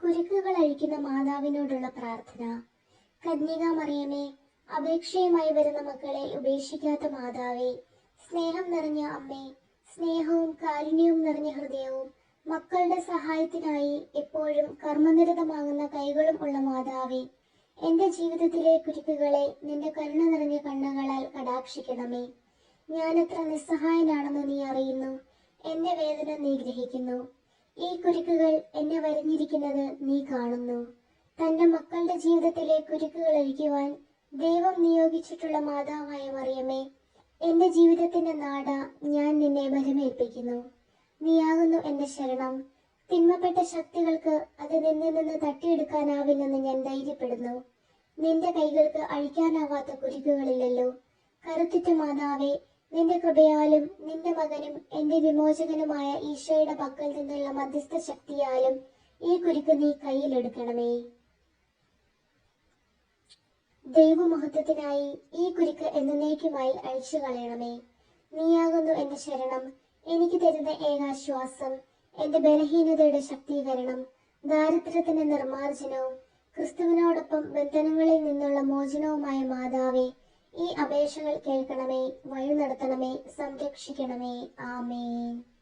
കുരുക്കുകൾ അഴിക്കുന്ന മാതാവിനോടുള്ള പ്രാർത്ഥന. കന്യകാമറിയമേ, അപേക്ഷയുമായി വരുന്ന മക്കളെ ഉപേക്ഷിക്കാത്ത മാതാവേ, സ്നേഹം നിറഞ്ഞ അമ്മേ, സ്നേഹവും കാരുണ്യവും നിറഞ്ഞ ഹൃദയവും മക്കളുടെ സഹായത്തിനായി എപ്പോഴും കർമ്മനിരതമാകുന്ന കൈകളും ഉള്ള മാതാവേ, എന്റെ ജീവിതത്തിലെ കുരുക്കുകളെ നിന്റെ കരുണ നിറഞ്ഞ കണ്ണുകളാൽ കടാക്ഷിക്കണമേ. ഞാനെത്ര നിസ്സഹായനാണെന്ന് നീ അറിയുന്നു. എന്റെ വേദന നീ ഗ്രഹിക്കുന്നു. ഈ കുരുക്കുകൾ എന്നെ വരിഞ്ഞിരിക്കുന്നത് നീ കാണുന്നു. തന്റെ മക്കളുടെ ജീവിതത്തിലെ കുരുക്കുകൾ അഴിക്കുവാൻ ദൈവം നിയോഗിച്ചിട്ടുള്ള മാതാവായ മറിയമേ, എന്റെ ജീവിതത്തിന്റെ നാട ഞാൻ നിന്നെ ബലമേൽപ്പിക്കുന്നു. നീയാകുന്നു എന്റെ ശരണം. തിന്മപ്പെട്ട ശക്തികൾക്ക് അത് നിന്നിൽ നിന്ന് തട്ടിയെടുക്കാനാവില്ലെന്ന് ഞാൻ ധൈര്യപ്പെടുന്നു. നിന്റെ കൈകൾക്ക് അഴിക്കാനാവാത്ത കുരുക്കുകളില്ലല്ലോ. കരുത്തുറ്റ മാതാവേ, നിന്റെ കൃപയാലും നിന്റെ മകനും എന്റെ വിമോചകനുമായ ഈശോയുടെ പക്കൽ നിന്നുള്ള മധ്യസ്ഥ ശക്തിയാലും ഈ കുരുക്ക് നീ കയ്യിലെടുക്കണമേ. ദൈവമഹത്വത്തിനായി ഈ കുരുക്ക് എന്നേക്കുമായി അഴിച്ചു കളയണമേ. നീയാകുന്നു എന്റെ ശരണം, എനിക്ക് തരുന്ന ഏകാശ്വാസം, എന്റെ ബലഹീനതയുടെ ശക്തീകരണം, ദാരിദ്ര്യത്തിന്റെ നിർമാർജനവും ക്രിസ്തുവിനോടൊപ്പം ബന്ധനങ്ങളിൽ നിന്നുള്ള മോചനവുമായ മാതാവേ, ഈ അപേക്ഷകൾ കേൾക്കണമേ, വഴി നടത്തണമേ, സംരക്ഷിക്കണമേ. ആമേൻ.